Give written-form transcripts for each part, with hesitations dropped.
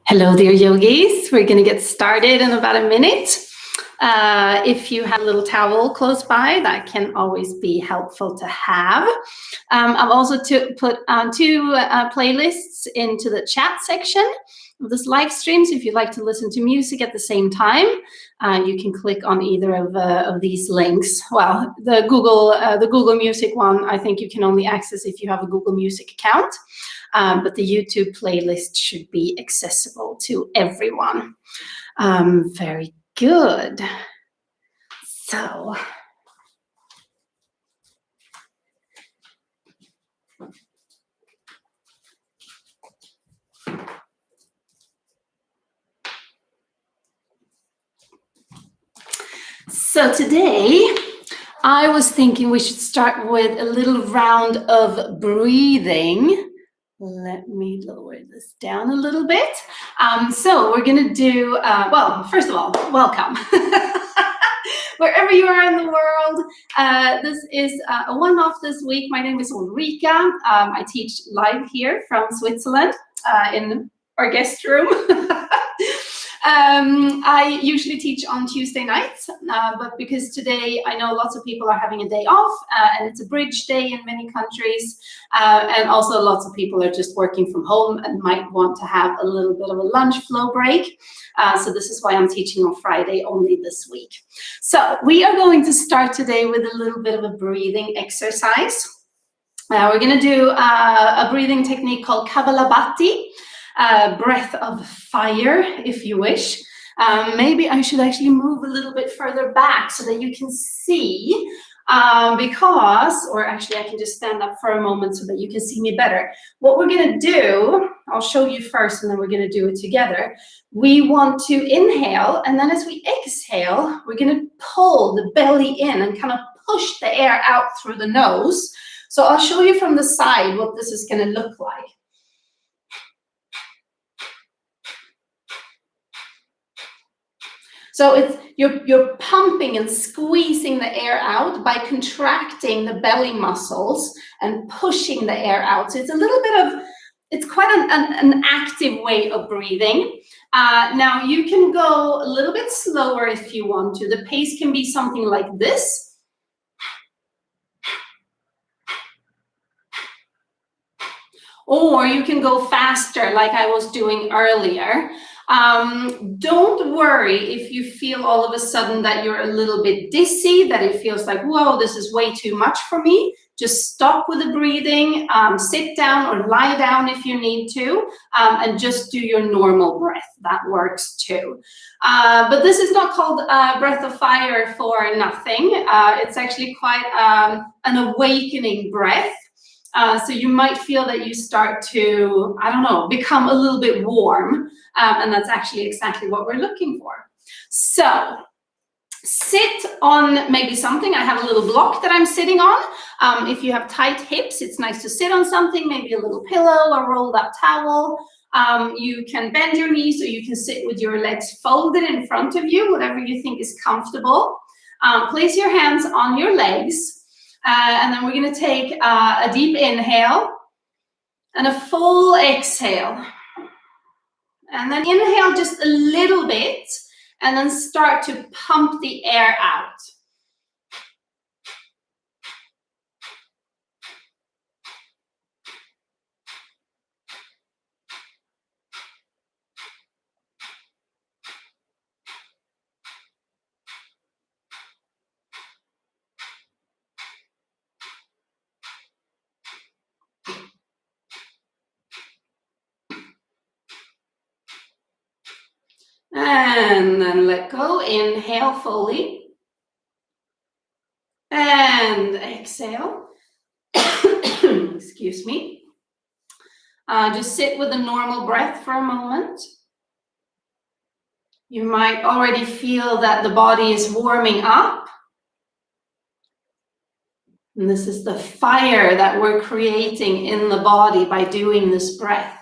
Hello there, yogis. We're going to get started in about a minute. If you have a little towel close by, that can always be helpful to have. I've also put two playlists into the chat section of this live stream. So if you'd like to listen to music at the same time, you can click on either of these links. Well, the Google Music one, I think you can only access if you have a Google Music account. But the YouTube playlist should be accessible to everyone. Very good. So today, I was thinking we should start with a little round of breathing. Let me lower this down a little bit. So we're going to do, well, first of all, welcome. Wherever you are in the world, this is a one-off this week. My name is Ulrika. I teach live here from Switzerland in our guest room. I usually teach on Tuesday nights, but because today I know lots of people are having a day off, and it's a bridge day in many countries, and also lots of people are just working from home and might want to have a little bit of a lunch flow break. So this is why I'm teaching on Friday only this week. So we are going to start today with a little bit of a breathing exercise. We're going to do a breathing technique called Kapalabhati. Breath of fire, if you wish. Maybe I should actually move a little bit further back so that you can see, or actually I can just stand up for a moment so that you can see me better. What we're going to do, I'll show you first and then we're going to do it together. We want to inhale, and then as we exhale, we're going to pull the belly in and kind of push the air out through the nose. So I'll show you from the side what this is going to look like. So you're pumping and squeezing the air out by contracting the belly muscles and pushing the air out. So it's a little bit of, it's quite an active way of breathing. Now you can go a little bit slower if you want to. The pace can be something like this. Or you can go faster like I was doing earlier. Don't worry if you feel all of a sudden that you're a little bit dizzy, that it feels like, whoa, this is way too much for me. Just stop with the breathing, sit down or lie down if you need to, and just do your normal breath. That works too. But this is not called breath of fire for nothing. It's actually quite an awakening breath. So you might feel that you start to, I don't know, become a little bit warm. And that's actually exactly what we're looking for. So sit on maybe something. I have a little block that I'm sitting on. If you have tight hips, it's nice to sit on something, maybe a little pillow or rolled up towel. You can bend your knees, or you can sit with your legs folded in front of you, whatever you think is comfortable. Place your hands on your legs. And then we're going to take a deep inhale and a full exhale. And then inhale just a little bit and then start to pump the air out. And then let go. Inhale fully. And exhale. Excuse me. Just sit with a normal breath for a moment. You might already feel that the body is warming up. And this is the fire that we're creating in the body by doing this breath.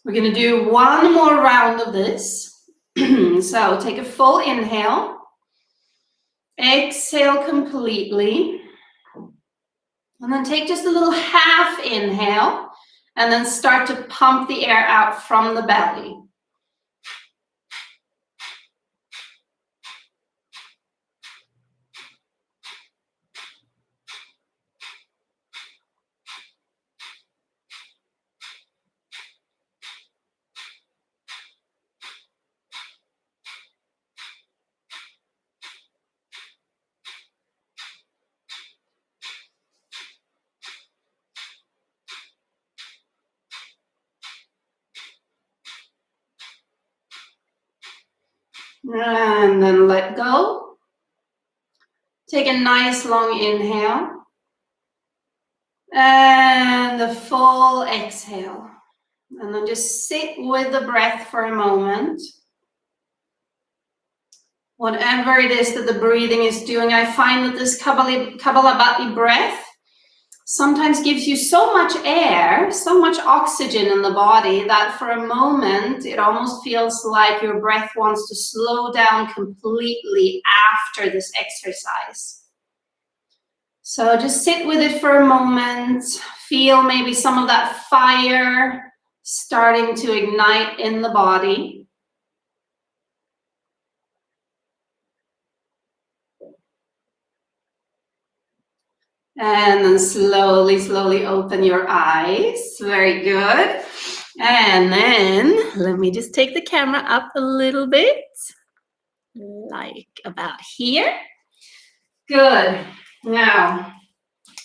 We're going to do one more round of this. So take a full inhale. Exhale completely. And then take just a little half inhale And then start to pump the air out from the belly. And then let go. Take a nice long inhale. And a full exhale. And then just sit with the breath for a moment. Whatever it is that the breathing is doing, I find that this Kapalabhati breath sometimes gives you so much air, so much oxygen in the body that for a moment it almost feels like your breath wants to slow down completely after this exercise. So just sit with it for a moment, feel maybe some of that fire starting to ignite in the body. And then slowly, slowly open your eyes. Very good. And then let me just take the camera up a little bit, like about here. Good. Now,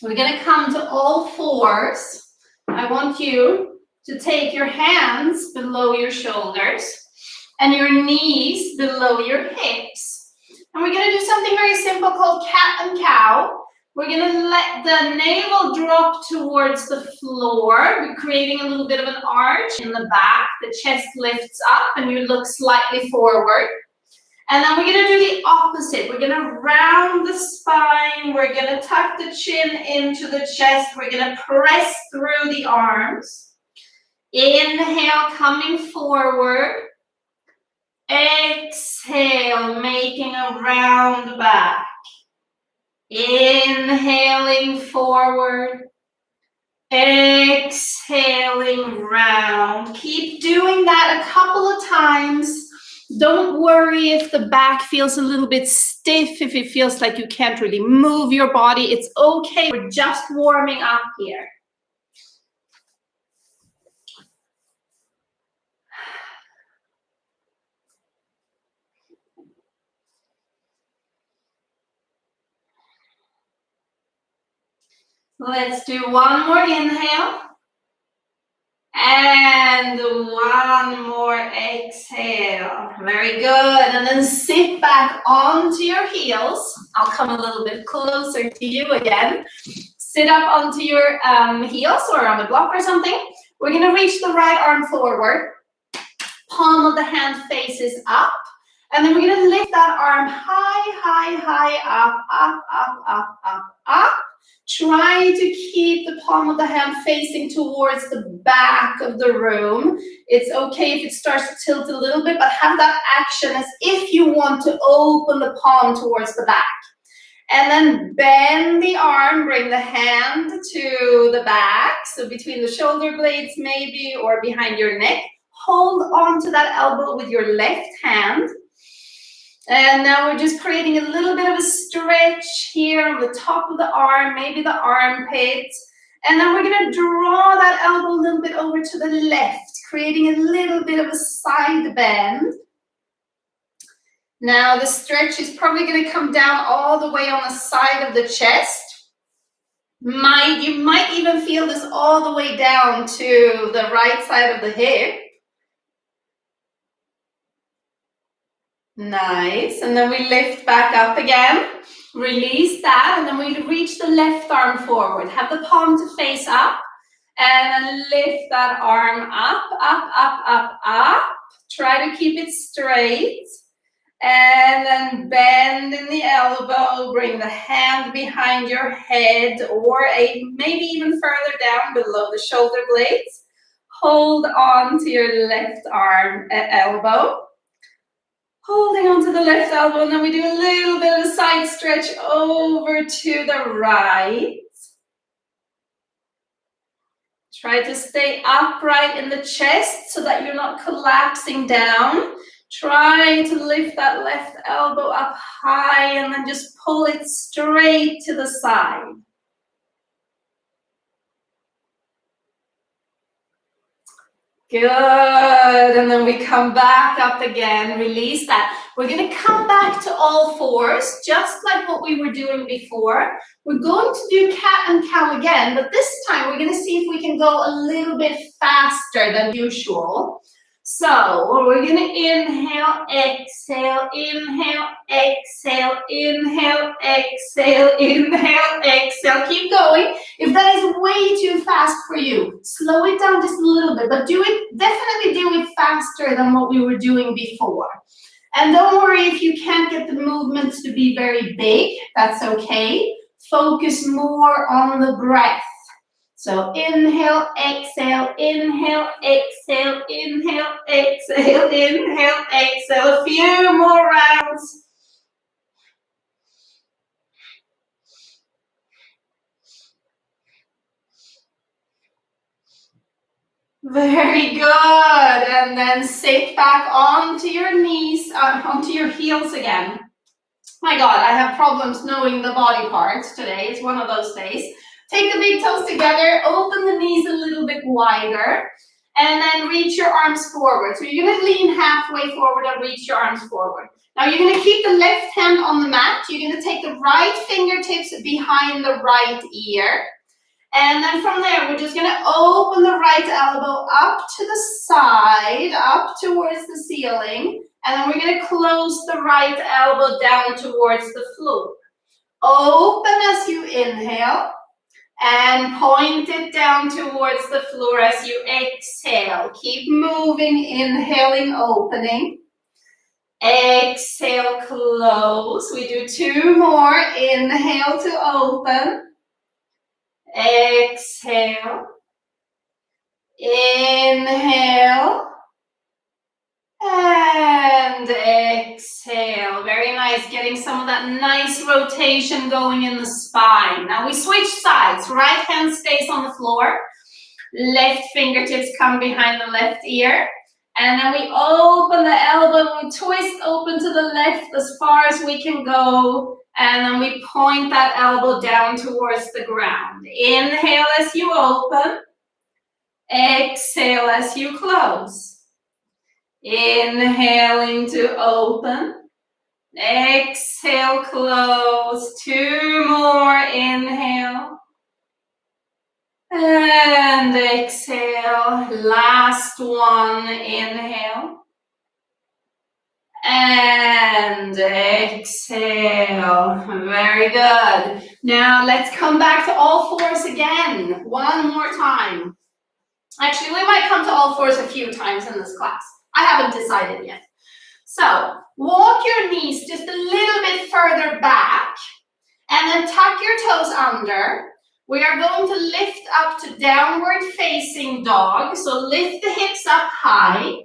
we're going to come to all fours. I want you to take your hands below your shoulders and your knees below your hips. And we're going to do something very simple called cat and cow. We're going to let the navel drop towards the floor. We're creating a little bit of an arch in the back. The chest lifts up and you look slightly forward. And then we're going to do the opposite. We're going to round the spine. We're going to tuck the chin into the chest. We're going to press through the arms. Inhale, coming forward. Exhale, making a round back. Inhaling forward, exhaling round. Keep doing that a couple of times. Don't worry if the back feels a little bit stiff, if it feels like you can't really move your body. It's okay. We're just warming up here. Let's do one more inhale. And one more exhale. Very good. And then sit back onto your heels. I'll come a little bit closer to you again. Sit up onto your heels or on a block or something. We're going to reach the right arm forward. Palm of the hand faces up. And then we're going to lift that arm high, high, high, up, up, up, up, up, up. Try to keep the palm of the hand facing towards the back of the room. It's okay if it starts to tilt a little bit, but have that action as if you want to open the palm towards the back. And then bend the arm, bring the hand to the back, so between the shoulder blades maybe, or behind your neck. Hold on to that elbow with your left hand. And now we're just creating a little bit of a stretch here on the top of the arm, maybe the armpits. And then we're going to draw that elbow a little bit over to the left, creating a little bit of a side bend. Now the stretch is probably going to come down all the way on the side of the chest. You might even feel this all the way down to the right side of the hip. Nice. And then we lift back up again. Release that. And then we reach the left arm forward. Have the palm to face up. And then lift that arm up, up, up, up, up. Try to keep it straight. And then bend in the elbow. Bring the hand behind your head or maybe even further down below the shoulder blades. Hold on to your left arm, elbow. Holding onto the left elbow, and then we do a little bit of a side stretch over to the right. Try to stay upright in the chest so that you're not collapsing down. Try to lift that left elbow up high and then just pull it straight to the side. Good, and then we come back up again, release that. We're gonna come back to all fours, just like what we were doing before. We're going to do cat and cow again, but this time we're gonna see if we can go a little bit faster than usual. So we're gonna inhale, exhale, inhale, exhale, inhale, exhale, inhale, exhale. Keep going. If that is way too fast for you, slow it down just a little bit, but definitely do it faster than what we were doing before. And don't worry if you can't get the movements to be very big, that's okay. Focus more on the breath. So inhale, exhale, inhale, exhale, inhale, exhale, inhale, exhale. A few more rounds. Very good. And then sit back onto your knees, onto your heels again. My God, I have problems knowing the body parts today. It's one of those days. Take the big toes together, open the knees a little bit wider, and then reach your arms forward. So you're going to lean halfway forward and reach your arms forward. Now you're going to keep the left hand on the mat. You're going to take the right fingertips behind the right ear. And then from there, we're just going to open the right elbow up to the side, up towards the ceiling. And then we're going to close the right elbow down towards the floor. Open as you inhale. And point it down towards the floor as you exhale. Keep moving, inhaling, opening. Exhale, close. We do two more. Inhale to open. Exhale. Inhale. And exhale. Very nice. Getting some of that nice rotation going in the spine. Now we switch sides. Right hand stays on the floor. Left fingertips come behind the left ear. And then we open the elbow. We twist open to the left as far as we can go. And then we point that elbow down towards the ground. Inhale as you open. Exhale as you close. Inhaling to open. Exhale, close. Two more. Inhale. And exhale. Last one. Inhale. And exhale. Very good. Now let's come back to all fours again. One more time. Actually, we might come to all fours a few times in this class. I haven't decided yet. So, walk your knees just a little bit further back and then tuck your toes under. We are going to lift up to downward facing dog. So lift the hips up high.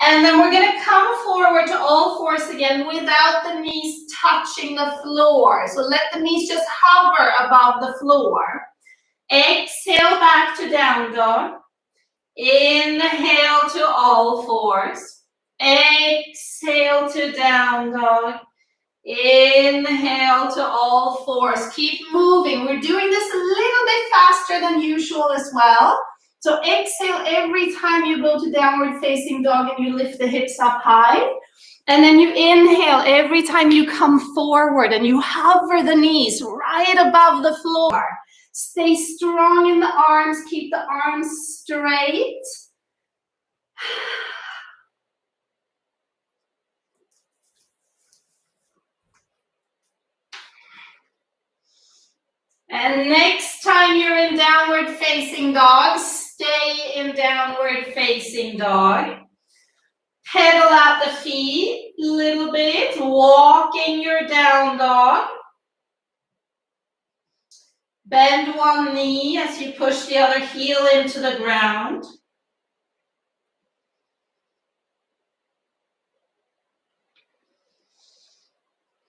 And then we're going to come forward to all fours again without the knees touching the floor. So let the knees just hover above the floor. Exhale back to down dog. Inhale to all fours. Exhale to down dog. Inhale to all fours. Keep moving. We're doing this a little bit faster than usual as well. So exhale every time you go to downward facing dog and you lift the hips up high. And then you inhale every time you come forward and you hover the knees right above the floor. Stay strong in the arms. Keep the arms straight. And next time you're in downward facing dog, stay in downward facing dog. Pedal out the feet a little bit, walking your down dog. Bend one knee as you push the other heel into the ground.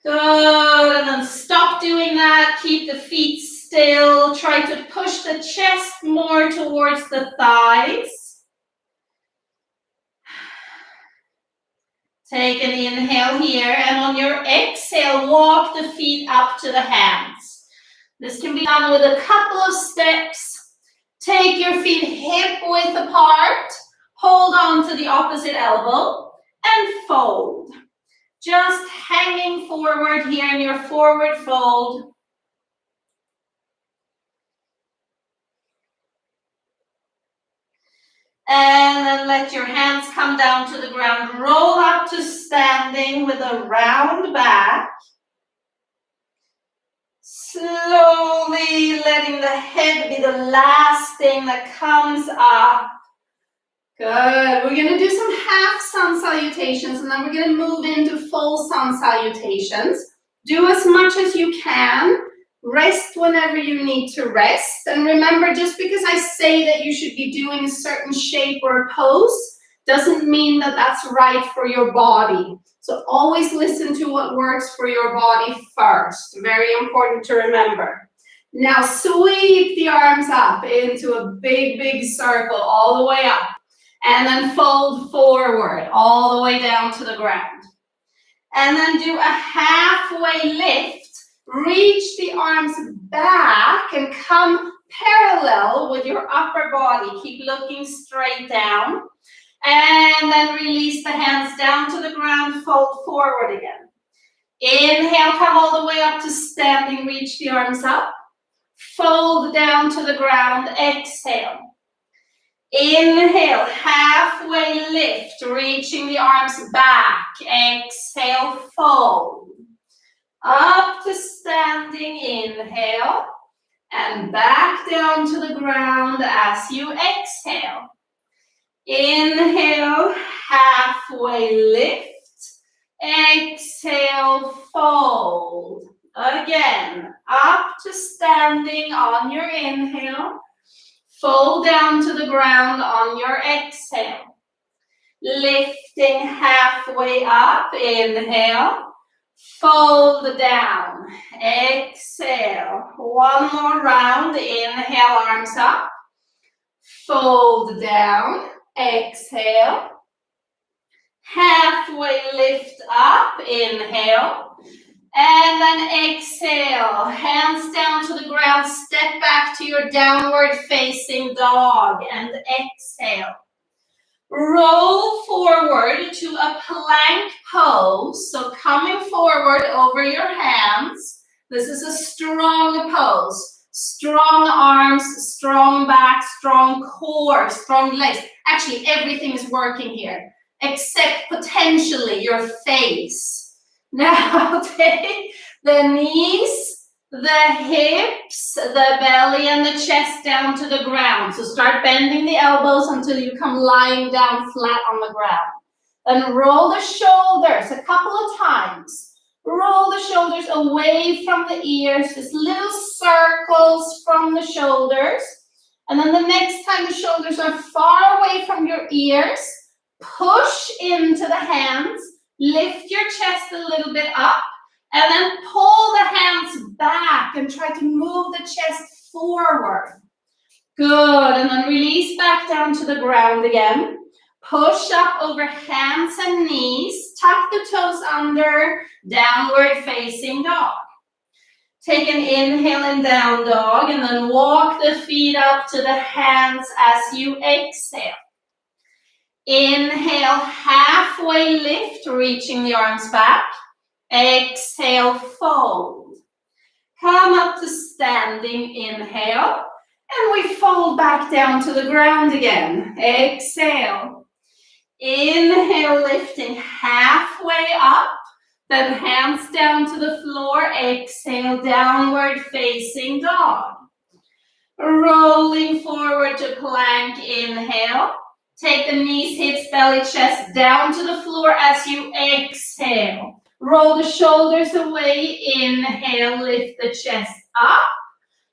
Good, and then stop doing that. Keep the feet still. Try to push the chest more towards the thighs. Take an inhale here, and on your exhale, walk the feet up to the hands. This can be done with a couple of steps. Take your feet hip-width apart. Hold on to the opposite elbow and fold. Just hanging forward here in your forward fold. And then let your hands come down to the ground. Roll up to standing with a round back. Slowly letting the head be the last thing that comes up. Good. We're going to do some half sun salutations, and then we're going to move into full sun salutations. Do as much as you can. Rest whenever you need to rest. And remember, just because I say that you should be doing a certain shape or pose doesn't mean that that's right for your body. So always listen to what works for your body first. Very important to remember. Now sweep the arms up into a big, big circle all the way up. And then fold forward all the way down to the ground. And then do a halfway lift. Reach the arms back and come parallel with your upper body. Keep looking straight down. And then release the hands down to the ground, fold forward again. Inhale, come all the way up to standing, reach the arms up. Fold down to the ground, exhale. Inhale, halfway lift, reaching the arms back. Exhale, fold. Up to standing, inhale. And back down to the ground as you exhale. Inhale, halfway lift. Exhale, fold. Again, up to standing on your inhale. Fold down to the ground on your exhale. Lifting halfway up, inhale. Fold down, exhale. One more round, inhale, arms up. Fold down, exhale. Halfway lift up, inhale. And then exhale, hands down to the ground, step back to your downward facing dog and exhale. Roll forward to a plank pose. So coming forward over your hands. This is a strong pose. Strong arms, strong back, strong core, strong legs. Actually, everything is working here, except potentially your face. Now take the knees, the hips, the belly, and the chest down to the ground. So start bending the elbows until you come lying down flat on the ground. Then roll the shoulders a couple of times. Roll the shoulders away from the ears, just little circles from the shoulders. And then the next time the shoulders are far away from your ears, push into the hands. Lift your chest a little bit up and then pull the hands back and try to move the chest forward. Good, and then release back down to the ground again. Push up over hands and knees. Tuck the toes under, downward facing dog. Take an inhale in down dog and then walk the feet up to the hands as you exhale. Inhale, halfway lift, reaching the arms back. Exhale, fold. Come up to standing, inhale. And we fold back down to the ground again. Exhale. Inhale, lifting halfway up. Then hands down to the floor. Exhale, downward facing dog. Rolling forward to plank, inhale. Take the knees, hips, belly, chest down to the floor as you exhale. Roll the shoulders away. Inhale, lift the chest up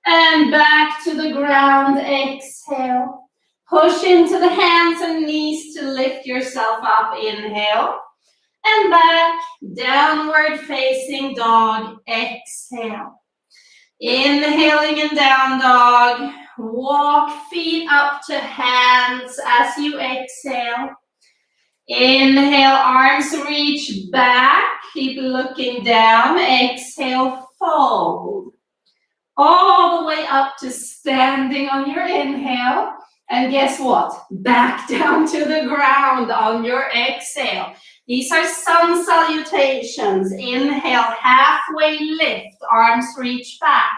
and back to the ground. Exhale. Push into the hands and knees to lift yourself up. Inhale. And back, downward facing dog. Exhale. Inhaling in down dog. Walk feet up to hands as you exhale. Inhale, arms reach back. Keep looking down. Exhale, fold. All the way up to standing on your inhale. And guess what? Back down to the ground on your exhale. These are sun salutations. Inhale, halfway lift. Arms reach back.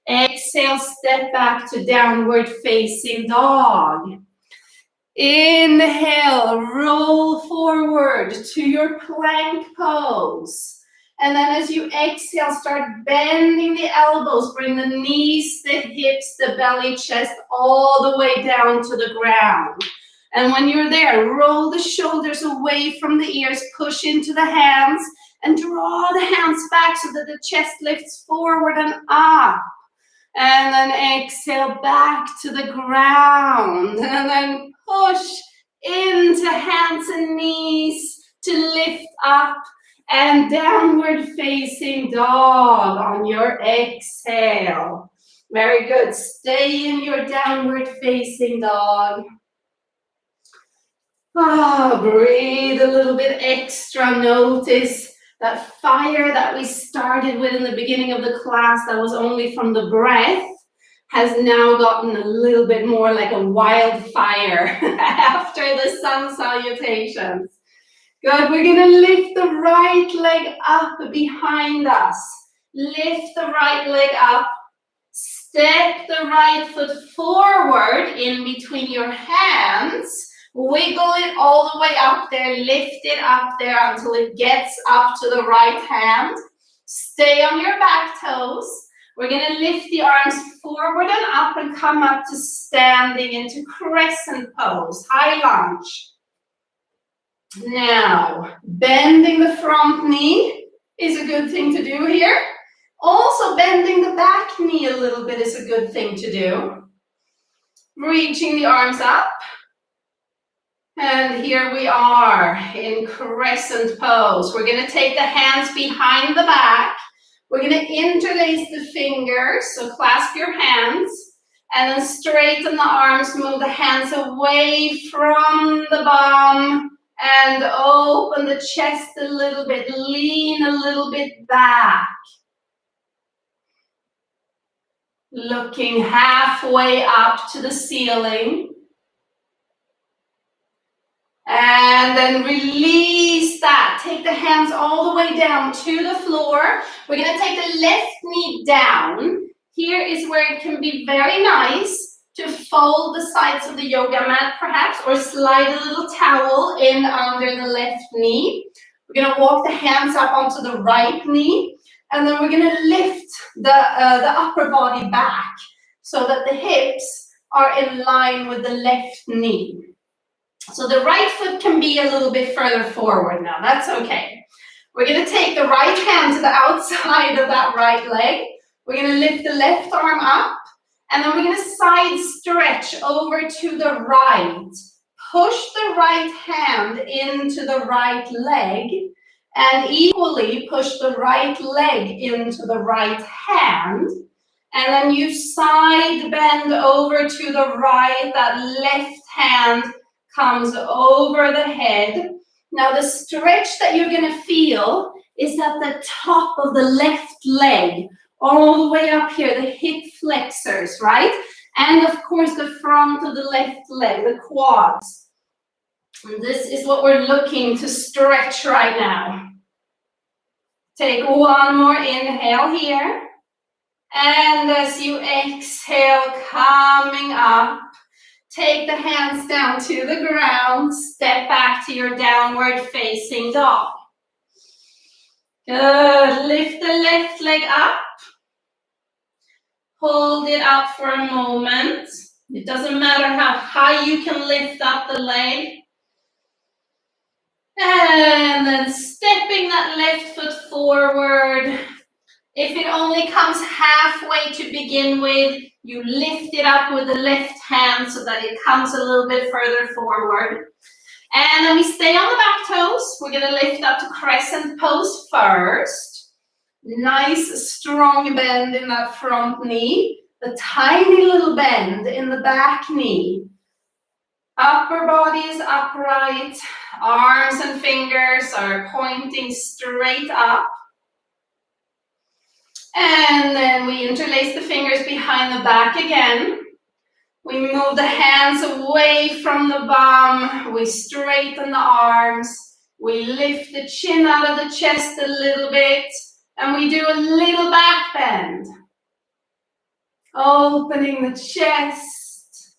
Exhale, step back to downward facing dog. Inhale, roll forward to your plank pose. And then as you exhale, start bending the elbows. Bring the knees, the hips, the belly, chest all the way down to the ground. And when you're there, roll the shoulders away from the ears, push into the hands, and draw the hands back so that the chest lifts forward and up. And then exhale back to the ground. And then push into hands and knees to lift up. And downward facing dog on your exhale. Very good. Stay in your downward facing dog. Breathe a little bit extra. Notice that fire that we started with in the beginning of the class that was only from the breath has now gotten a little bit more like a wildfire after the sun salutations. Good, we're gonna lift the right leg up behind us. Lift the right leg up. Step the right foot forward in between your hands. Wiggle it all the way up there. Lift it up there until it gets up to the right hand. Stay on your back toes. We're gonna lift the arms forward and up and come up to standing into crescent pose, high lunge. Now, bending the front knee is a good thing to do here. Also, bending the back knee a little bit is a good thing to do. Reaching the arms up. And here we are in crescent pose. We're going to take the hands behind the back. We're going to interlace the fingers, so clasp your hands. And then straighten the arms, move the hands away from the bum. And open the chest a little bit, lean a little bit back. Looking halfway up to the ceiling. And then release that. Take the hands all the way down to the floor. We're going to take the left knee down. Here is where it can be very nice to fold the sides of the yoga mat perhaps, or slide a little towel in under the left knee. We're going to walk the hands up onto the right knee, and then we're going to lift the upper body back so that the hips are in line with the left knee. So the right foot can be a little bit further forward now, that's okay. We're going to take the right hand to the outside of that right leg. We're going to lift the left arm up. And then we're going to side stretch over to the right. Push the right hand into the right leg. And equally push the right leg into the right hand. And then you side bend over to the right. That left hand comes over the head. Now the stretch that you're going to feel is at the top of the left leg. All the way up here, the hip flexors, right? And of course, the front of the left leg, the quads. And this is what we're looking to stretch right now. Take one more inhale here. And as you exhale, coming up, take the hands down to the ground. Step back to your downward facing dog. Good. Lift the left leg up. Hold it up for a moment. It doesn't matter how high you can lift up the leg. And then stepping that left foot forward. If it only comes halfway to begin with, you lift it up with the left hand so that it comes a little bit further forward. And then we stay on the back toes. We're going to lift up to crescent pose first. Nice, strong bend in that front knee. A tiny little bend in the back knee. Upper body is upright. Arms and fingers are pointing straight up. And then we interlace the fingers behind the back again. We move the hands away from the bum. We straighten the arms. We lift the chin out of the chest a little bit. And we do a little back bend. Opening the chest.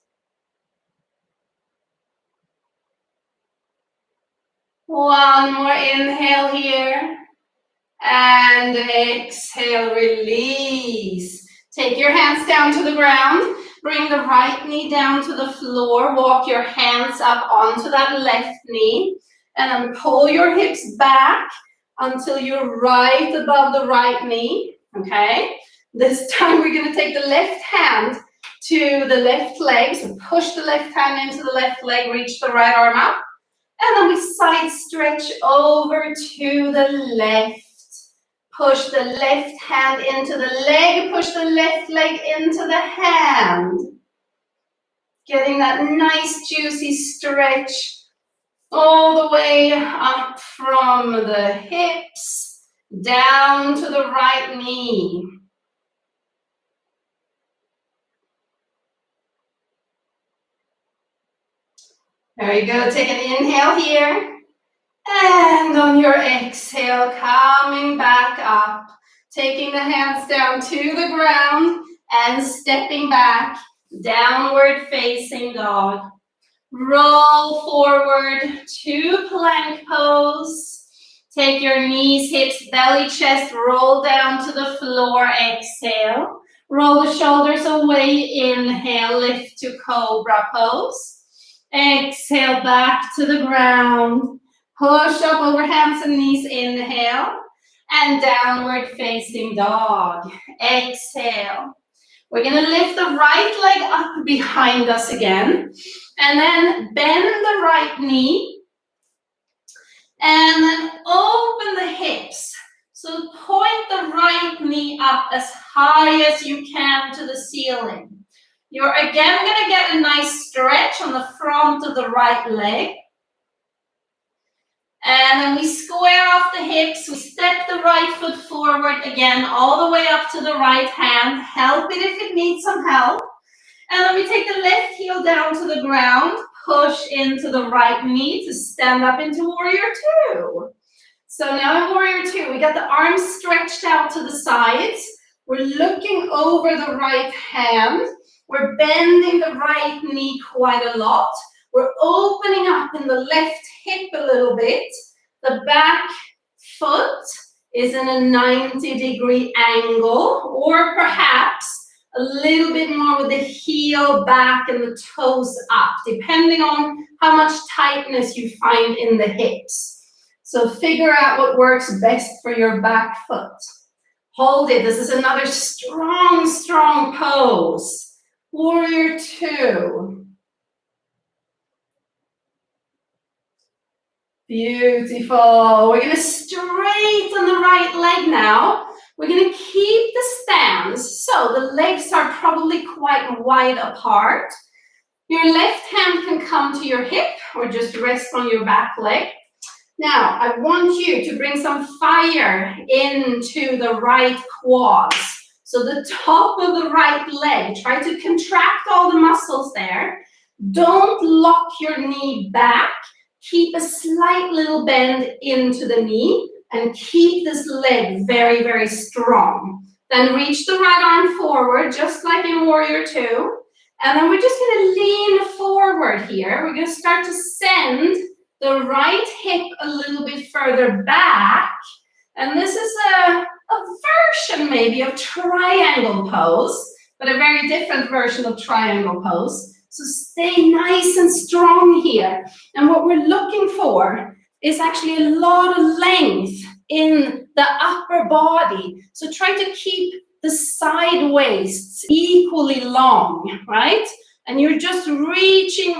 One more inhale here. And exhale, release. Take your hands down to the ground. Bring the right knee down to the floor. Walk your hands up onto that left knee. And then pull your hips back until you're right above the right knee. Okay? This time we're going to take the left hand to the left leg. So push the left hand into the left leg. Reach the right arm up. And then we side stretch over to the left. Push the left hand into the leg, push the left leg into the hand. Getting that nice juicy stretch all the way up from the hips, down to the right knee. Very good, take an inhale here. And on your exhale, coming back up, taking the hands down to the ground and stepping back, downward facing dog. Roll forward to plank pose. Take your knees, hips, belly, chest, roll down to the floor, exhale. Roll the shoulders away, inhale, lift to cobra pose. Exhale, back to the ground. Push up over hands and knees, inhale, and downward facing dog. Exhale. We're going to lift the right leg up behind us again, and then bend the right knee, and then open the hips. So point the right knee up as high as you can to the ceiling. You're again going to get a nice stretch on the front of the right leg. And then we square off the hips, we step the right foot forward again, all the way up to the right hand. Help it if it needs some help. And then we take the left heel down to the ground, push into the right knee to stand up into warrior two. So now in warrior two, we got the arms stretched out to the sides. We're looking over the right hand. We're bending the right knee quite a lot. We're opening up in the left hip a little bit. The back foot is in a 90-degree angle, or perhaps a little bit more with the heel back and the toes up, depending on how much tightness you find in the hips. So figure out what works best for your back foot. Hold it. This is another strong, strong pose. Warrior two. Beautiful. We're going to straighten the right leg now. We're going to keep the stance. So the legs are probably quite wide apart. Your left hand can come to your hip or just rest on your back leg. Now, I want you to bring some fire into the right quads. So the top of the right leg, try to contract all the muscles there. Don't lock your knee back. Keep a slight little bend into the knee and keep this leg very, very strong. Then reach the right arm forward, just like in warrior two. And then we're just going to lean forward here. We're going to start to send the right hip a little bit further back. And this is a version maybe of triangle pose, but a very different version of triangle pose. So stay nice and strong here. And what we're looking for is actually a lot of length in the upper body. So try to keep the side waists equally long, right? And you're just reaching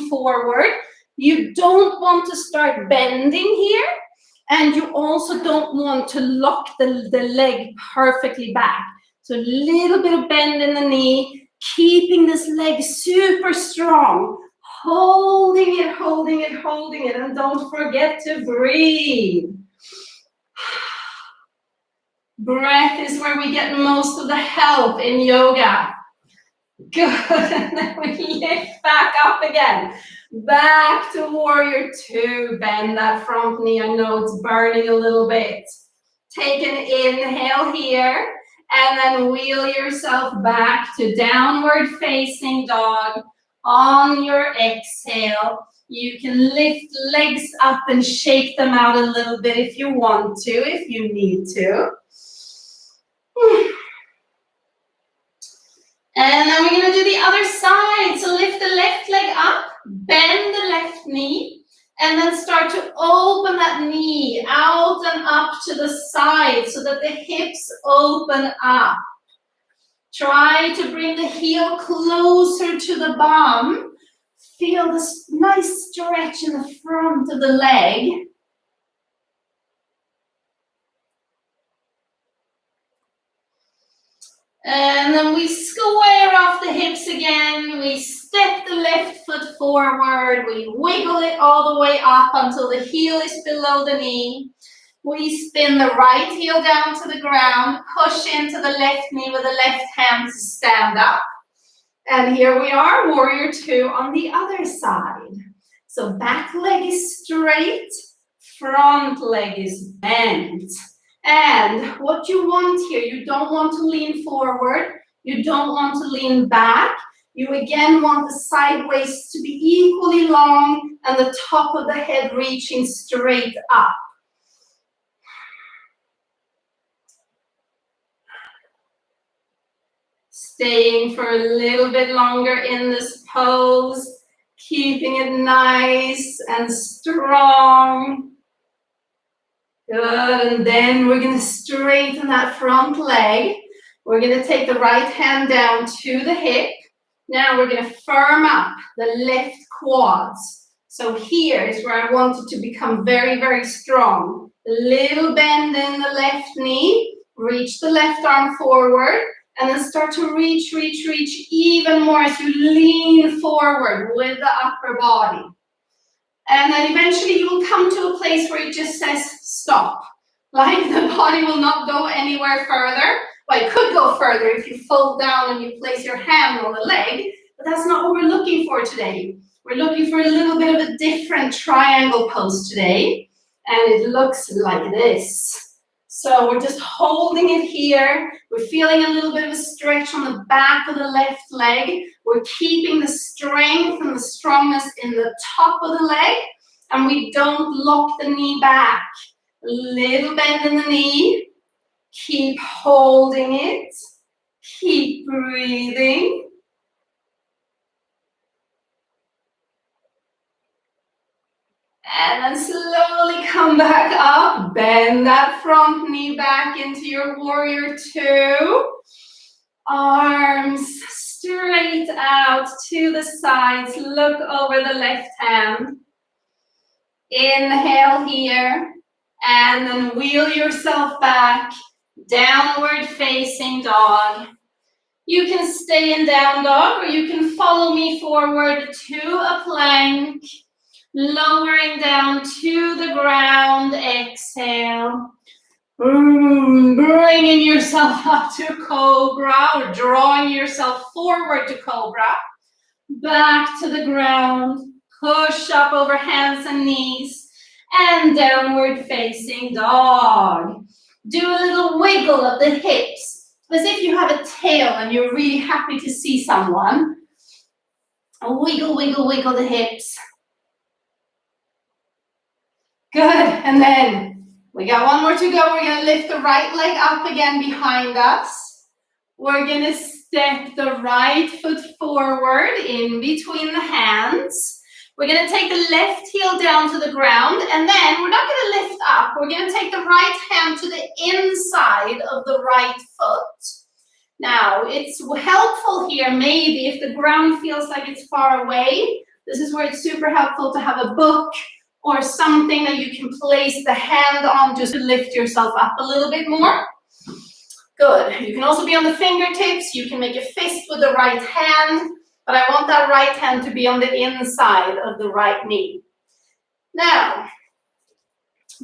forward. You don't want to start bending here. And you also don't want to lock the leg perfectly back. So a little bit of bend in the knee, keeping this leg super strong. Holding it, holding it, holding it. And don't forget to breathe. Breath is where we get most of the help in yoga. Good, and then we lift back up again. Back to warrior two. Bend that front knee. I know it's burning a little bit. Take an inhale here, and then wheel yourself back to downward facing dog. On your exhale, you can lift legs up and shake them out a little bit if you want to, if you need to. And then we're going to do the other side. So lift the left leg up, bend the left knee, and then start to open that knee out and up to the side so that the hips open up. Try to bring the heel closer to the bum. Feel this nice stretch in the front of the leg. And then we square off the hips again. We step the left foot forward. We wiggle it all the way up until the heel is below the knee. We spin the right heel down to the ground. Push into the left knee with the left hand to stand up. And here we are, warrior two on the other side. So back leg is straight. Front leg is bent. And what you want here, you don't want to lean forward, you don't want to lean back. You again want the side waist to be equally long and the top of the head reaching straight up. Staying for a little bit longer in this pose, keeping it nice and strong. Good, and then we're going to straighten that front leg. We're going to take the right hand down to the hip. Now we're going to firm up the left quads. So here is where I want it to become very, very strong. A little bend in the left knee. Reach the left arm forward. And then start to reach even more as you lean forward with the upper body. And then eventually you will come to a place where it just says stop. Like the body will not go anywhere further. Well, it could go further if you fold down and you place your hand on the leg, but that's not what we're looking for today. We're looking for a little bit of a different triangle pose today, and it looks like this. So we're just holding it here. We're feeling a little bit of a stretch on the back of the left leg. We're keeping the strength and the strongness in the top of the leg, and we don't lock the knee back. A little bend in the knee. Keep holding it. Keep breathing. And then slowly come back up. Bend that front knee back into your warrior two. Arms straight out to the sides. Look over the left hand. Inhale here. And then wheel yourself back. Downward facing dog. You can stay in down dog, or you can follow me forward to a plank. Lowering down to the ground, exhale. Bringing yourself up to cobra, or drawing yourself forward to cobra. Back to the ground, push up over hands and knees, and downward facing dog. Do a little wiggle of the hips, as if you have a tail and you're really happy to see someone. Wiggle, wiggle, wiggle the hips. Good, and then we got one more to go. We're going to lift the right leg up again behind us. We're going to step the right foot forward in between the hands. We're going to take the left heel down to the ground, and then we're not going to lift up. We're going to take the right hand to the inside of the right foot. Now, it's helpful here maybe if the ground feels like it's far away. This is where it's super helpful to have a book or something that you can place the hand on just to lift yourself up a little bit more. Good. You can also be on the fingertips. You can make a fist with the right hand, but I want that right hand to be on the inside of the right knee. Now,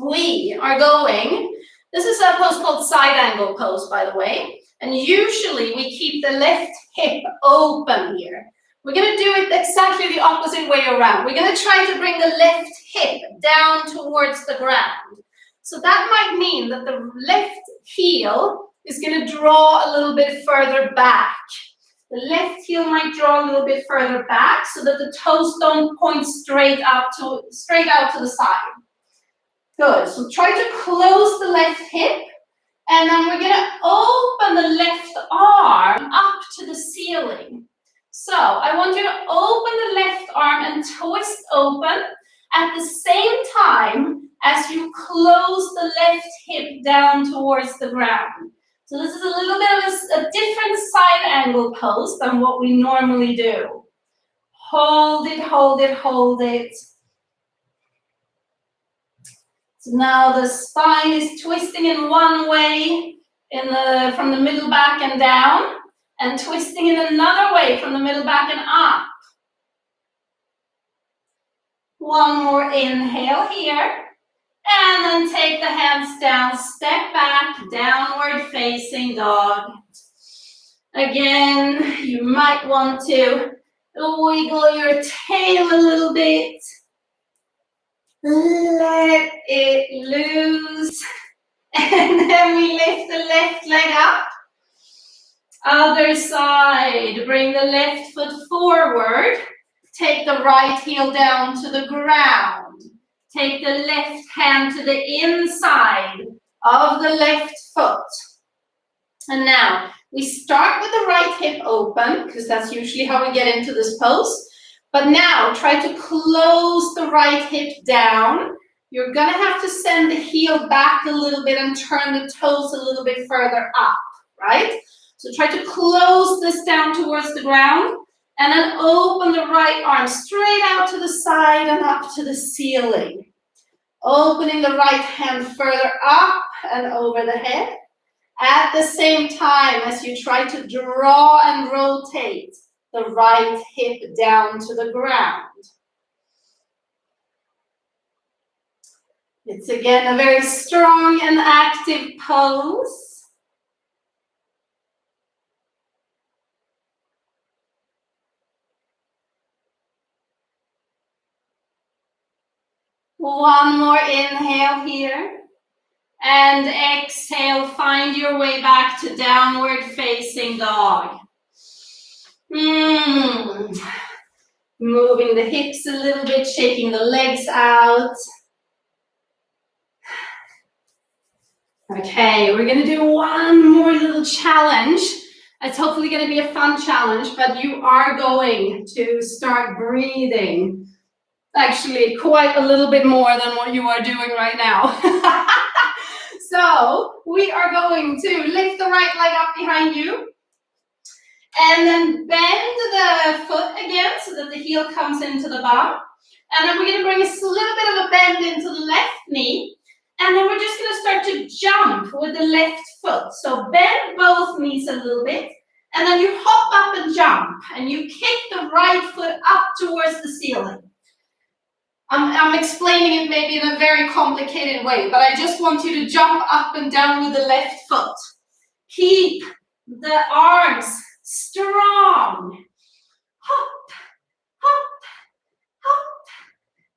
we are going, this is a pose called side angle pose, by the way, and usually we keep the left hip open here. We're going to do it exactly the opposite way around. We're going to try to bring the left hip down towards the ground. So that might mean that the left heel is going to draw a little bit further back. The left heel might draw a little bit further back so that the toes don't point straight out to the side. Good. So try to close the left hip, and then we're going to open the left arm up to the ceiling. So I want you to open the left arm and twist open at the same time as you close the left hip down towards the ground. So this is a little bit of a different side angle pose than what we normally do. Hold it, hold it, hold it. So now the spine is twisting in one way from the middle back and down, and twisting in another way from the middle back and up. One more inhale here. And then take the hands down, step back, downward facing dog. Again, you might want to wiggle your tail a little bit. Let it loose. And then we lift the left leg up. Other side, bring the left foot forward. Take the right heel down to the ground. Take the left hand to the inside of the left foot. And now, we start with the right hip open, because that's usually how we get into this pose. But now, try to close the right hip down. You're going to have to send the heel back a little bit and turn the toes a little bit further up, right? So try to close this down towards the ground. And then open the right arm straight out to the side and up to the ceiling. Opening the right hand further up and over the head. At the same time as you try to draw and rotate the right hip down to the ground. It's again a very strong and active pose. One more inhale here. And exhale, find your way back to downward facing dog. Moving the hips a little bit, shaking the legs out. Okay, we're going to do one more little challenge. It's hopefully going to be a fun challenge, but you are going to start breathing. Actually, quite a little bit more than what you are doing right now. So, we are going to lift the right leg up behind you. And then bend the foot again so that the heel comes into the bum. And then we're going to bring a little bit of a bend into the left knee. And then we're just going to start to jump with the left foot. So bend both knees a little bit. And then you hop up and jump. And you kick the right foot up towards the ceiling. I'm explaining it maybe in a very complicated way, but I just want you to jump up and down with the left foot. Keep the arms strong. Hop, hop, hop,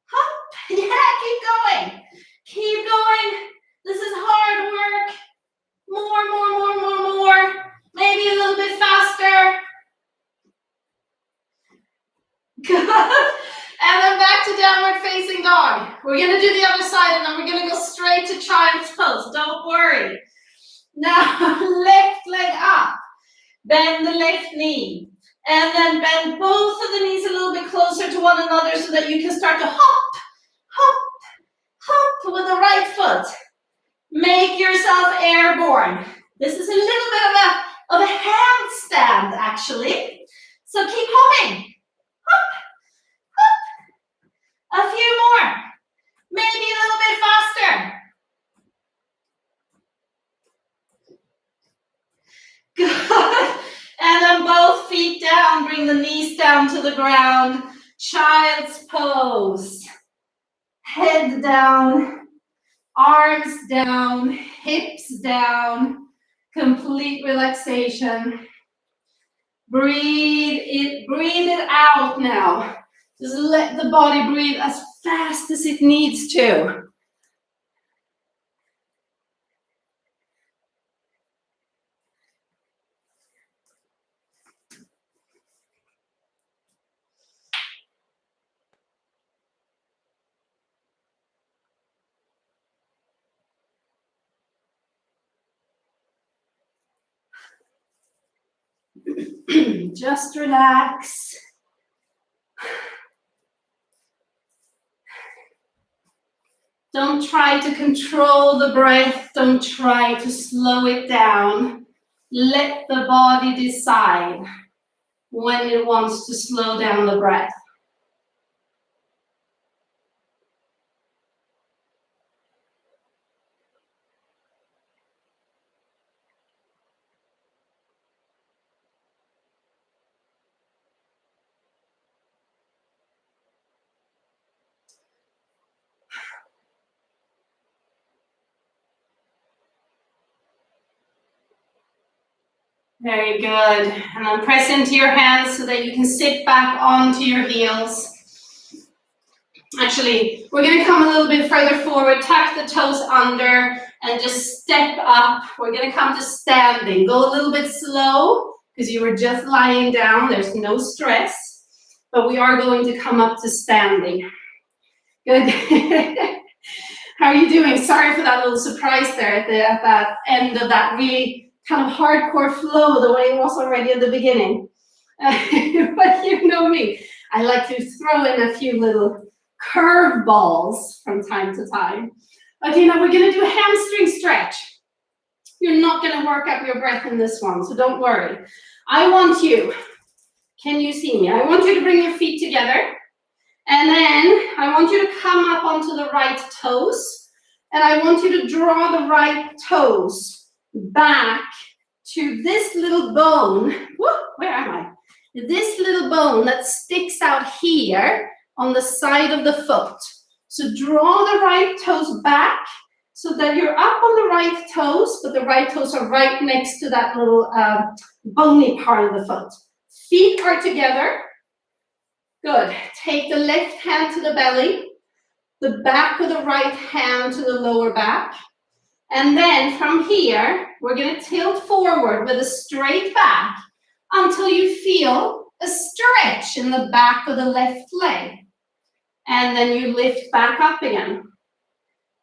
hop. Yeah, keep going. Keep going. This is hard work. More. Maybe a little bit faster. Good. And then back to downward facing dog. We're going to do the other side and then we're going to go straight to child's pose. Don't worry. Now, left leg up. Bend the left knee. And then bend both of the knees a little bit closer to one another so that you can start to hop, hop, hop with the right foot. Make yourself airborne. This is a little bit of a handstand, actually. So keep hopping. Hop, hop. A few more. Maybe a little bit faster. Good. And then both feet down, bring the knees down to the ground. Child's pose. Head down, arms down, hips down, complete relaxation. Breathe it out now. Just let the body breathe as fast as it needs to. Just relax. Don't try to control the breath. Don't try to slow it down. Let the body decide when it wants to slow down the breath. Very good. And then press into your hands so that you can sit back onto your heels. Actually, we're going to come a little bit further forward, tuck the toes under, and just step up. We're going to come to standing. Go a little bit slow, because you were just lying down. There's no stress. But we are going to come up to standing. Good. How are you doing? Sorry for that little surprise there at that end of that really kind of hardcore flow, the way it was already at the beginning. But you know me. I like to throw in a few little curveballs from time to time. Okay, now we're going to do a hamstring stretch. You're not going to work up your breath in this one, so don't worry. I want you, can you see me? I want you to bring your feet together, and then I want you to come up onto the right toes, and I want you to draw the right toes back to this little bone. Where am I? This little bone that sticks out here on the side of the foot. So draw the right toes back so that you're up on the right toes, but the right toes are right next to that little bony part of the foot. Feet are together. Good. Take the left hand to the belly, the back of the right hand to the lower back. And then from here, we're going to tilt forward with a straight back until you feel a stretch in the back of the left leg. And then you lift back up again.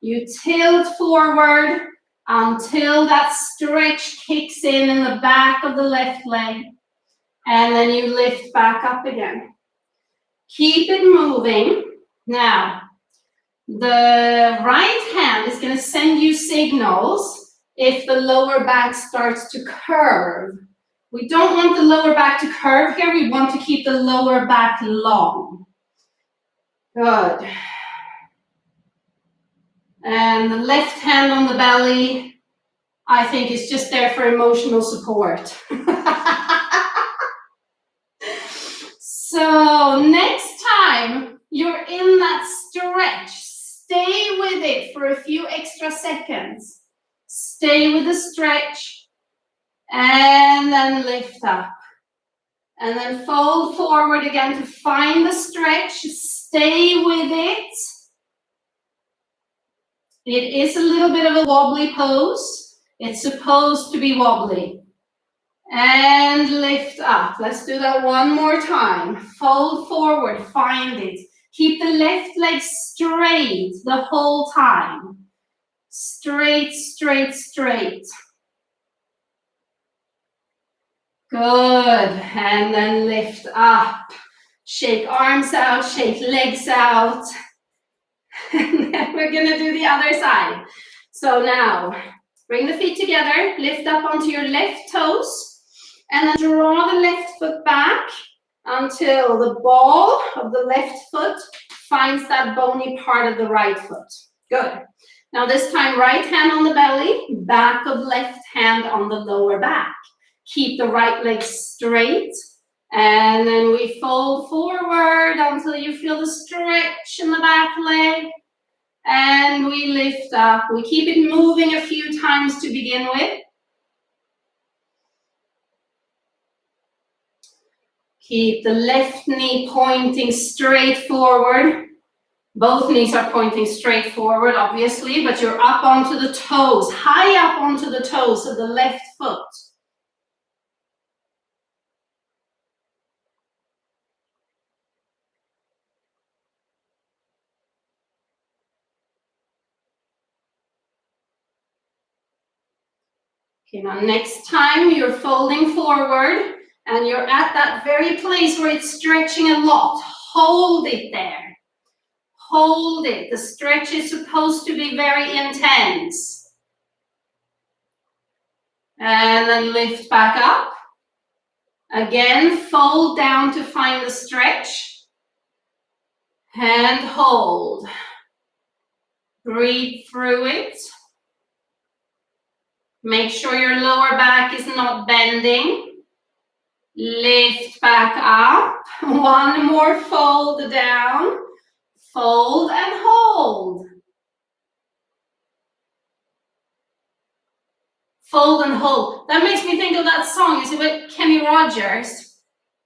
You tilt forward until that stretch kicks in the back of the left leg. And then you lift back up again. Keep it moving. Now, the right hand is going to send you signals if the lower back starts to curve. We don't want the lower back to curve here. We want to keep the lower back long. Good. And the left hand on the belly, I think, is just there for emotional support. So next time you're in that stretch, stay with it for a few extra seconds. Stay with the stretch and then lift up. And then fold forward again to find the stretch. Stay with it. It is a little bit of a wobbly pose. It's supposed to be wobbly. And lift up. Let's do that one more time. Fold forward, find it. Keep the left leg straight the whole time. Straight, straight, straight. Good. And then lift up. Shake arms out, shake legs out. And then we're going to do the other side. So now, bring the feet together, lift up onto your left toes. And then draw the left foot back until the ball of the left foot finds that bony part of the right foot. Good. Now this time, right hand on the belly, back of left hand on the lower back. Keep the right leg straight, and then we fold forward until you feel the stretch in the back leg, and we lift up. We keep it moving a few times to begin with. Keep the left knee pointing straight forward. Both knees are pointing straight forward, obviously, but you're up onto the toes, high up onto the toes of the left foot. Okay, now next time you're folding forward and you're at that very place where it's stretching a lot. Hold it there. Hold it. The stretch is supposed to be very intense. And then lift back up. Again, fold down to find the stretch. And hold. Breathe through it. Make sure your lower back is not bending. Lift back up. One more fold down. Fold and hold. Fold and hold. That makes me think of that song. You see, with Kenny Rogers.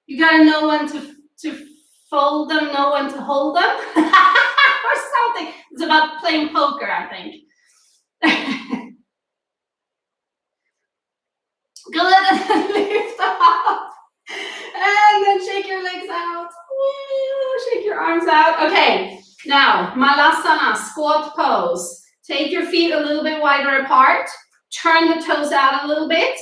You gotta know when to fold them, know when to hold them. Or something. It's about playing poker, I think. Good. Lift up. And then shake your legs out. Shake your arms out. Okay. Now, Malasana, squat pose. Take your feet a little bit wider apart. Turn the toes out a little bit.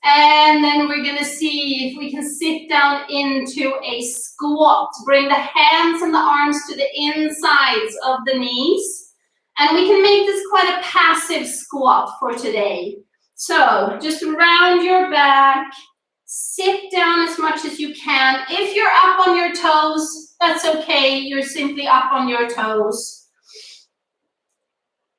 And then we're going to see if we can sit down into a squat. Bring the hands and the arms to the insides of the knees. And we can make this quite a passive squat for today. So just round your back. Sit down as much as you can. If you're up on your toes, that's okay. You're simply up on your toes.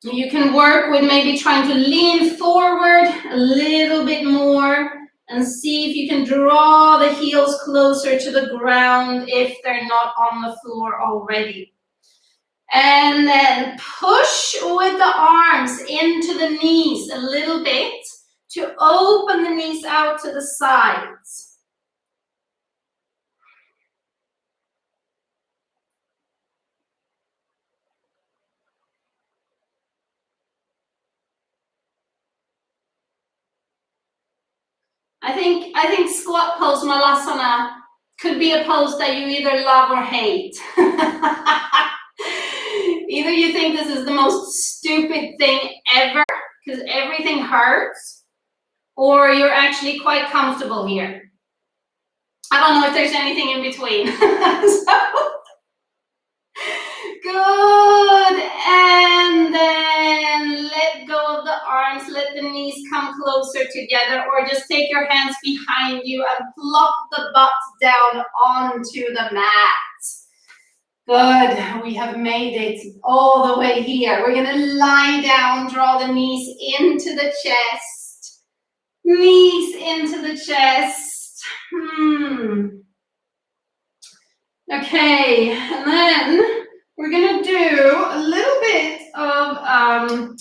You can work with maybe trying to lean forward a little bit more and see if you can draw the heels closer to the ground if they're not on the floor already. And then push with the arms into the knees a little bit to open the knees out to the sides. I think squat pose Malasana could be a pose that you either love or hate. Either you think this is the most stupid thing ever because everything hurts, or you're actually quite comfortable here. I don't know if there's anything in between. Good. And then let go of the arms. Let the knees come closer together, or just take your hands behind you and plop the butt down onto the mat. Good. We have made it all the way here. We're going to lie down, draw the knees into the chest. Knees into the chest. Okay, and then we're going to do a little bit of,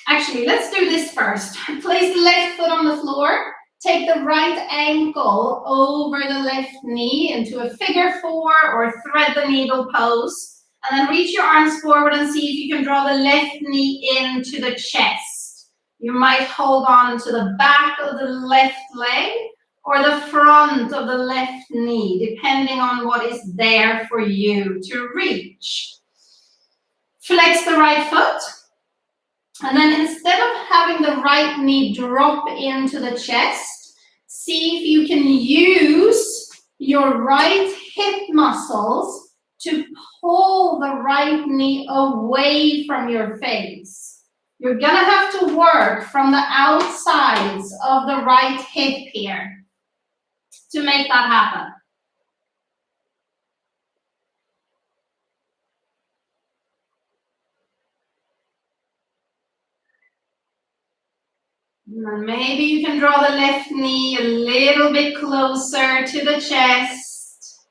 actually, let's do this first. Place the left foot on the floor. Take the right ankle over the left knee into a figure four or thread the needle pose. And then reach your arms forward and see if you can draw the left knee into the chest. You might hold on to the back of the left leg or the front of the left knee, depending on what is there for you to reach. Flex the right foot. And then instead of having the right knee drop into the chest, see if you can use your right hip muscles to pull the right knee away from your face. You're going to have to work from the outsides of the right hip here to make that happen. And maybe you can draw the left knee a little bit closer to the chest.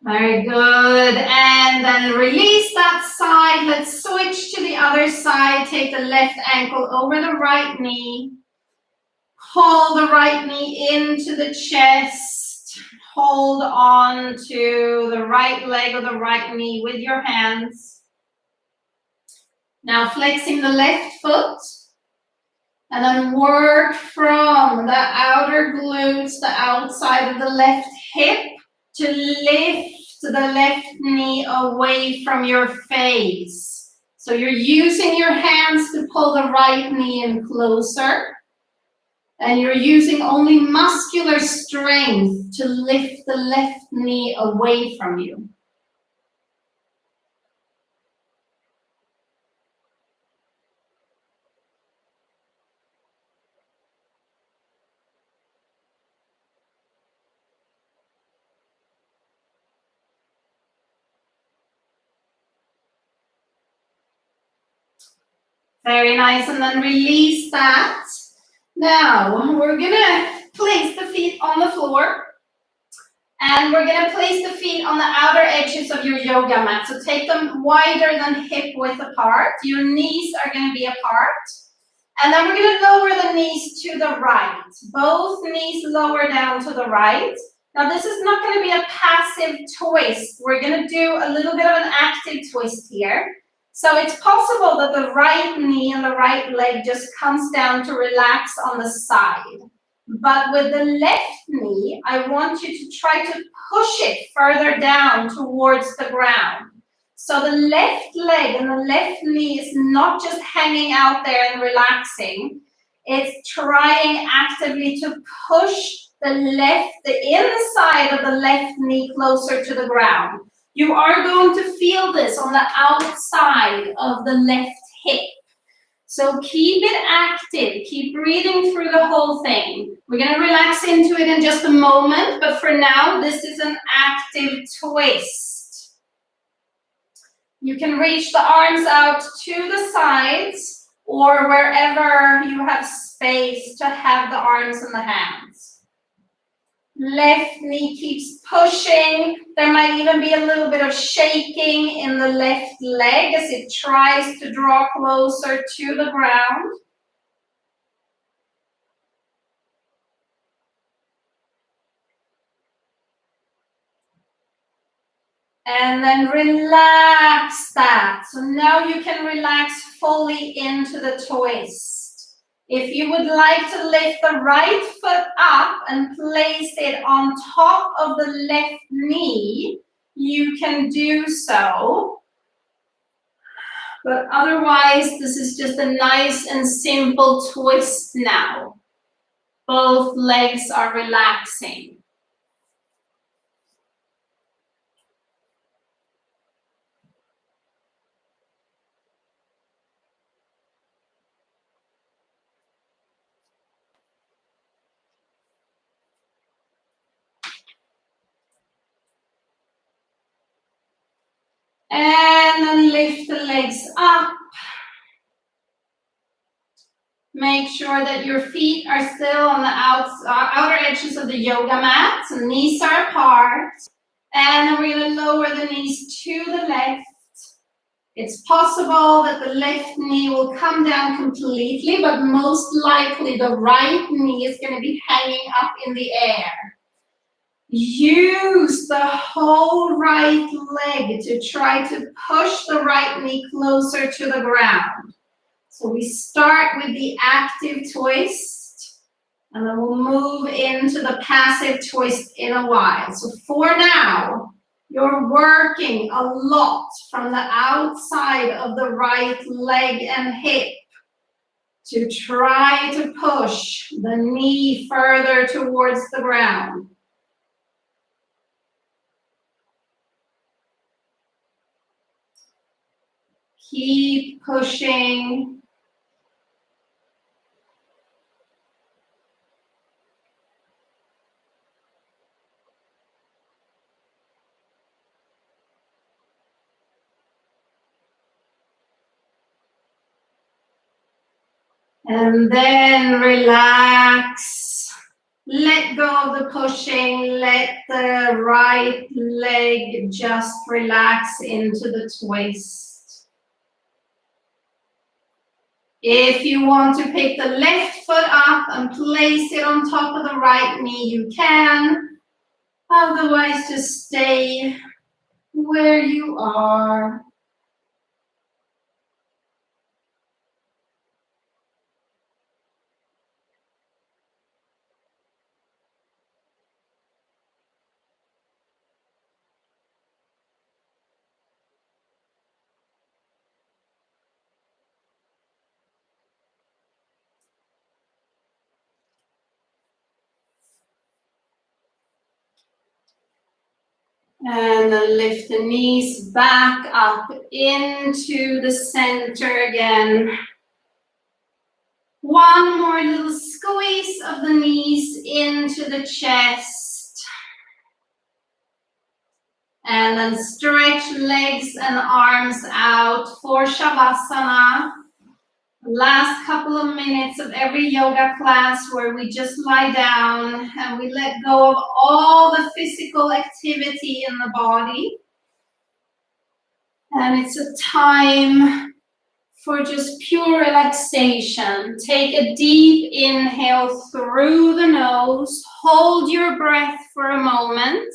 Very good. And then release that side. Let's switch to the other side. Take the left ankle over the right knee. Pull the right knee into the chest. Hold on to the right leg or the right knee with your hands. Now flexing the left foot. And then work from the outer glutes, the outside of the left hip, to lift the left knee away from your face. So you're using your hands to pull the right knee in closer. And you're using only muscular strength to lift the left knee away from you. Very nice, and then release that. Now, we're gonna place the feet on the floor. And we're gonna place the feet on the outer edges of your yoga mat. So take them wider than hip width apart. Your knees are gonna be apart. And then we're gonna lower the knees to the right. Both knees lower down to the right. Now this is not gonna be a passive twist. We're gonna do a little bit of an active twist here. So it's possible that the right knee and the right leg just comes down to relax on the side. But with the left knee, I want you to try to push it further down towards the ground. So the left leg and the left knee is not just hanging out there and relaxing. It's trying actively to push the inside of the left knee closer to the ground. You are going to feel this on the outside of the left hip. So keep it active, keep breathing through the whole thing. We're gonna relax into it in just a moment, but for now, this is an active twist. You can reach the arms out to the sides or wherever you have space to have the arms and the hands. Left knee keeps pushing. There might even be a little bit of shaking in the left leg as it tries to draw closer to the ground. And then relax that. So now you can relax fully into the twist. If you would like to lift the right foot up and place it on top of the left knee, you can do so. But otherwise, this is just a nice and simple twist now. Both legs are relaxing. And then lift the legs up. Make sure that your feet are still on the outer edges of the yoga mat. So knees are apart. And we're going to lower the knees to the left. It's possible that the left knee will come down completely, but most likely the right knee is going to be hanging up in the air. Use the whole right leg to try to push the right knee closer to the ground. So we start with the active twist, and then we'll move into the passive twist in a while. So for now, you're working a lot from the outside of the right leg and hip to try to push the knee further towards the ground. Keep pushing. And then relax. Let go of the pushing. Let the right leg just relax into the twist. If you want to pick the left foot up and place it on top of the right knee, you can. Otherwise, just stay where you are. And then lift the knees back up into the center again. One more little squeeze of the knees into the chest. And then stretch legs and arms out for Shavasana. Last couple of minutes of every yoga class where we just lie down and we let go of all the physical activity in the body. And it's a time for just pure relaxation. Take a deep inhale through the nose. Hold your breath for a moment.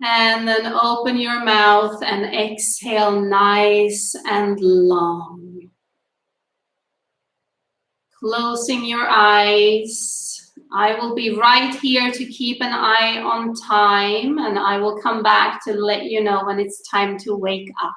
And then open your mouth and exhale nice and long. Closing your eyes. I will be right here to keep an eye on time, and I will come back to let you know when it's time to wake up.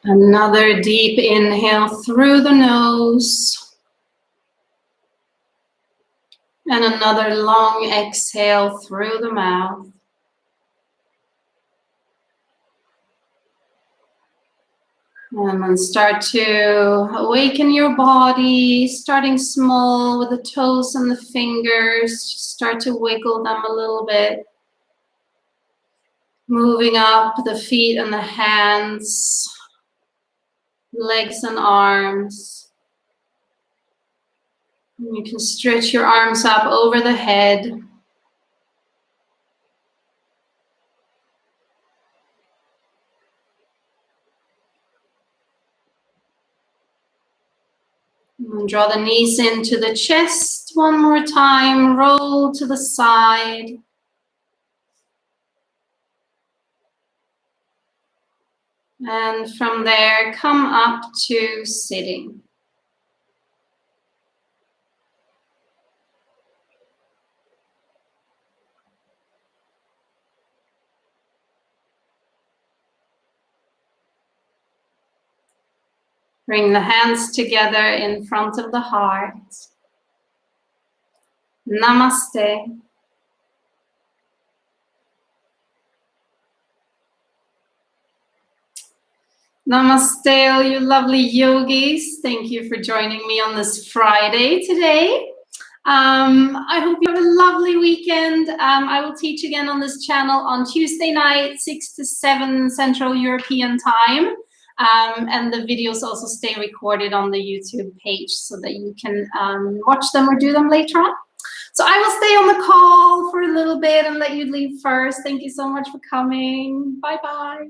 Another deep inhale through the nose. And another long exhale through the mouth. And then start to awaken your body, starting small with the toes and the fingers. Just start to wiggle them a little bit. Moving up the feet and the hands, legs and arms. You can stretch your arms up over the head. And draw the knees into the chest one more time. Roll to the side. And from there, come up to sitting. Bring the hands together in front of the heart. Namaste. Namaste, all you lovely yogis. Thank you for joining me on this Friday today. I hope you have a lovely weekend. I will teach again on this channel on Tuesday night, 6 to 7 Central European time. And the videos also stay recorded on the YouTube page so that you can watch them or do them later on. So I will stay on the call for a little bit and let you leave first. Thank you so much for coming. Bye-bye.